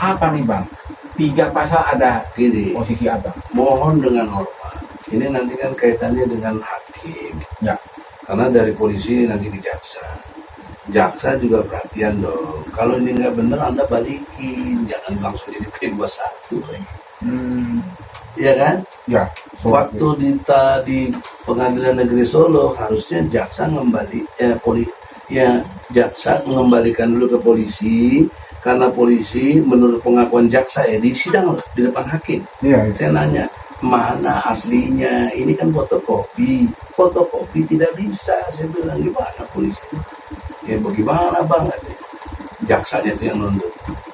Apa nih Bang? 3 pasal ada Gini, posisi Abang. mohon dengan hormat. Ini nanti kan kaitannya dengan hakim. Ya. Karena dari polisi nanti ke jaksa. Jaksa juga perhatian dong. Kalau ini nggak benar, Anda balikin. Jangan langsung jadi P21. Iya kan? Ya. Waktu di Pengadilan Negeri Solo harusnya jaksa jaksa mengembalikan dulu ke polisi, karena polisi menurut pengakuan jaksa di sidang di depan hakim. Iya. Saya nanya, mana aslinya? Ini kan fotokopi tidak bisa. Saya bilang, gimana polisi? Ya bagaimana Bang? Jaksanya itu yang nuntut.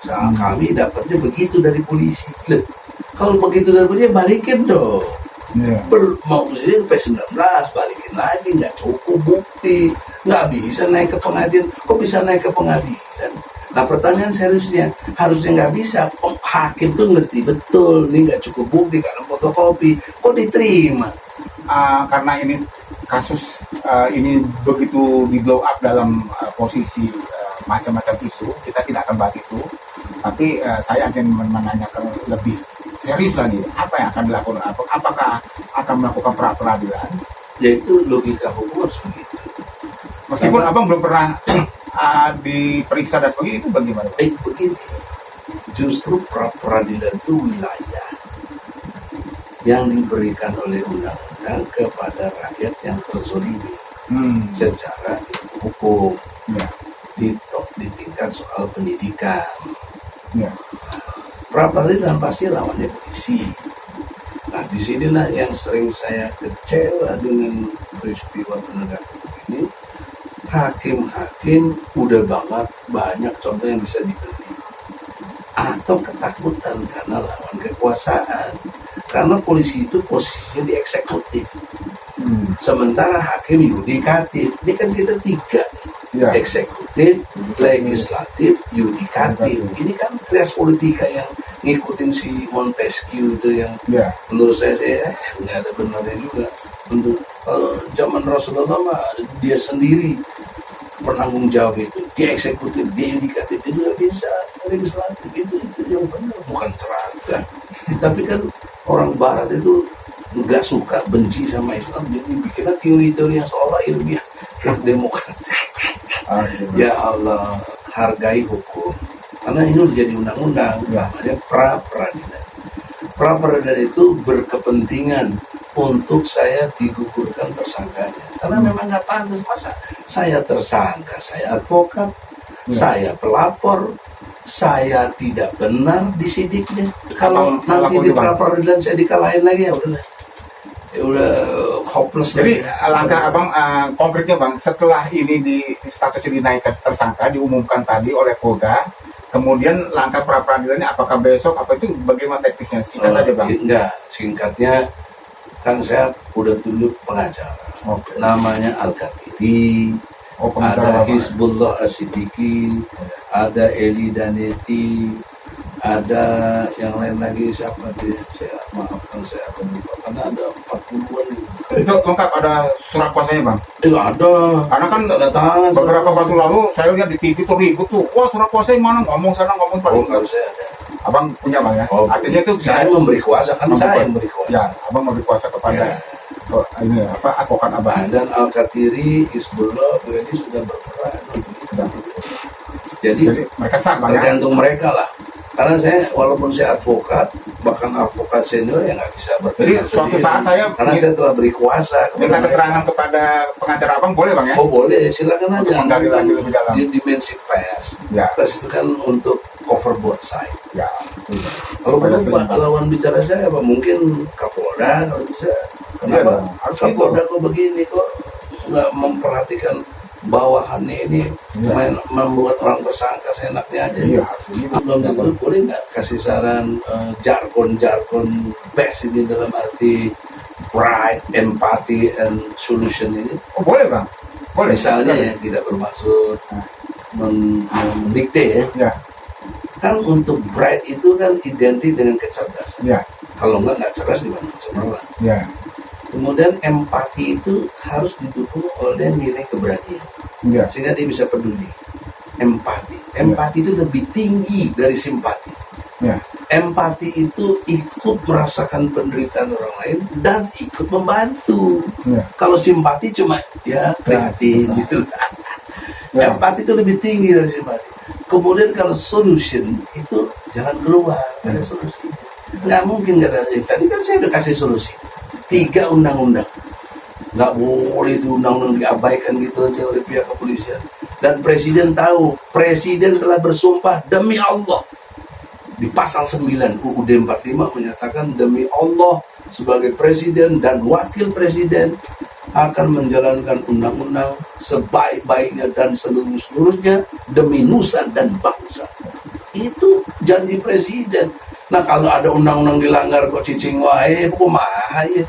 Kami dapatnya begitu dari polisi. Loh, kalau begitu dari polisi balikin dong. Yeah. Maksudnya P19 balikin lagi, nggak cukup bukti, nggak bisa naik ke pengadilan. Kok bisa naik ke pengadilan? Nah pertanyaan seriusnya, harusnya nggak bisa. Hakim tuh ngerti betul, ini nggak cukup bukti karena fotokopi. Kok diterima? Karena ini kasus ini begitu di blow up dalam posisi macam-macam isu, kita tidak akan bahas itu. Tapi saya akan menanyakan lebih serius lagi, apa yang akan dilakukan? Apakah akan melakukan pra-peradilan? Yaitu logika hukum harus begitu. Meskipun Abang belum pernah diperiksa dan sebagainya, itu bagaimana? Begini, justru pra-peradilan itu wilayah yang diberikan oleh undang-undang kepada rakyat yang terzolimi secara hukum, di tingkat soal pendidikan. Pra-peradilan pasti lawannya polisi. Nah, di sinilah yang sering saya kecewa dengan peristiwa penegakan hukum ini. Hakim-hakim udah banyak contoh yang bisa dibeli, atau ketakutan karena lawan kekuasaan. Karena polisi itu posisinya di eksekutif, sementara hakim yudikatif. Ini kan kita 3, eksekutif, legislatif, yudikatif. Ini kan trias politika yang ngikutin si Montesquieu itu yang menurut saya nggak ada benarnya juga. Untuk zaman Rasulullah mah dia sendiri penanggung jawab itu, dia eksekutif, dia yudikatif, dia juga bisa legislatif. Itu yang benar, bukan seragam. Tapi kan orang Barat itu nggak suka, benci sama Islam, jadi bikinlah teori-teori yang seolah ilmiah, demokratik. Ya Allah, hargai hukum. Karena ini udah jadi undang-undang, namanya pra-peradilan. Pra-peradilan itu berkepentingan untuk saya digugurkan tersangkanya. Karena memang nggak pantas, masa saya tersangka, saya advokat, saya pelapor, saya tidak benar disidiknya. Kalau nanti di pra-peradilan saya dikalahin lagi, ya udah hopeless. Jadi langkah Abang konkretnya Bang, setelah ini di statusnya dinaikkan tersangka, diumumkan tadi oleh Polda, kemudian langkah pra-peradilannya apakah besok, apa itu bagaimana teknisnya? Singkat saja Bang. Enggak, singkatnya kan saya udah tunjuk pengacara. Namanya Al-Katiri, ada Hizbullah As-Siddiqui, ada Eli Daneti, ada yang lain lagi, siapa dia? Maafkan saya akan lupa, karena ada 40-an. Itu lengkap, ada surat kuasanya Bang? Ada. Karena kan tanda tangan. Beberapa waktu lalu saya lihat di TV tuh ribut tuh, wah surat kuasanya mana, ngomong sana ngomong kalau saya ada. Abang punya Bang ya? Artinya itu saya memberi kuasa, kan saya yang memberi kuasa. Ya, Abang memberi kuasa kepada ini advokat Abang. Dan Al-Katiri, Hizbullah, ini sudah berperan. Jadi mereka sah Bang ya? Tergantung mereka lah. Karena saya, walaupun saya advokat, bahkan advokat senior yang nggak bisa bertindak. Jadi suatu saat saya, karena saya telah beri kuasa minta keterangan kepada pengacara Abang, boleh Bang ya? Oh boleh, silakan aja. Menggali lagi lebih dalam. Di dimensi pers. Pers itu kan untuk cover both side. Kalau lawan bicara saya, apa mungkin Kapolda kalau bisa. Kenapa Kapolda kok begini, kok nggak memperhatikan bawahannya ini, membuat orang tersangka seenaknya aja. Belum tentu. Boleh nggak kasih saran jargon best ini dalam arti pride, empathy, and solution ini? Oh boleh Bang. Boleh. Misalnya ya, tidak bermaksud mendikte ya. Kan untuk bright itu kan identik dengan kecerdasan. Kalau nggak cerdas gimana? Cemerlang. Kemudian empati itu harus didukung oleh nilai keberanian, sehingga dia bisa peduli. Empati itu lebih tinggi dari simpati. Ya. Empati itu ikut merasakan penderitaan orang lain dan ikut membantu. Ya. Kalau simpati cuma ya prihatin simpati. gitu. Ya. Empati itu lebih tinggi dari simpati. Kemudian kalau solution itu jalan keluar, ada solusi. Nggak mungkin tadi kan saya udah kasih solusi. 3 undang-undang. Nggak boleh itu undang-undang diabaikan gitu aja oleh pihak kepolisian. Dan presiden tahu, presiden telah bersumpah demi Allah. Di pasal 9 UUD 45 menyatakan demi Allah sebagai presiden dan wakil presiden akan menjalankan undang-undang sebaik-baiknya dan seluruh-seluruhnya demi nusa dan bangsa. Itu janji presiden. Nah kalau ada undang-undang dilanggar kok cicing wae, kumaha ya?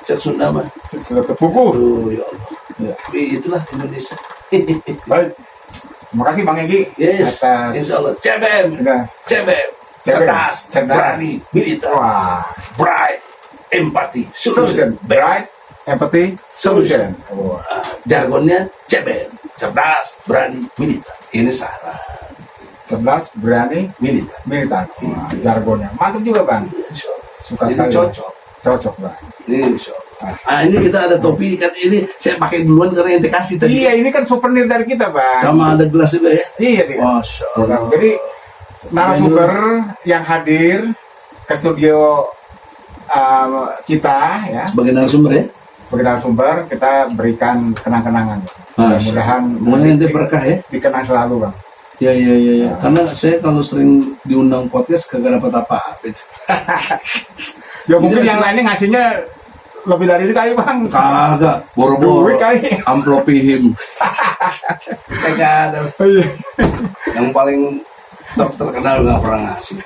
Cek Sunda mah. Sudah terpuku. Oh ya Allah. Ya. Itulah Indonesia. Baik. Terima kasih Bang Egy Yes, atas insya Allah. CBM, Ya. CBM, cerdas, berani, militer, Wah. bright, empati, Solution. solution, Bright, empathy, solution. Wah. Jargonnya CBM, cerdas, berani, militer. Ini syarat Cerdas, berani, militer. militan. Wah, jargonnya. Mantap juga Bang. Insya Allah. Suka Ini sekali. cocok. Cocok Bang. Insya Allah. Ah, ini kita ada topi kan ini saya pakai duluan karena yang dikasih tadi. Iya, ini kan souvenir dari kita Bang. Sama ada gelas juga ya. Iya, iya. Masya Allah. Jadi narasumber yang hadir ke studio kita ya, Sebagai narasumber ya. sebagai narasumber kita berikan kenang-kenangan. Mudah-mudahan nanti berkah ya. dikenang selalu Bang. Ya. Karena saya kalau sering diundang podcast kagak dapat apa-apa. Ya mungkin Iya, yang lainnya ngasihnya lebih dari itu kali Bang. Kagak, boro-boro Duit kali. amplopihim. Kagak ada. Iya. Yang paling terkenal nggak pernah ngasih.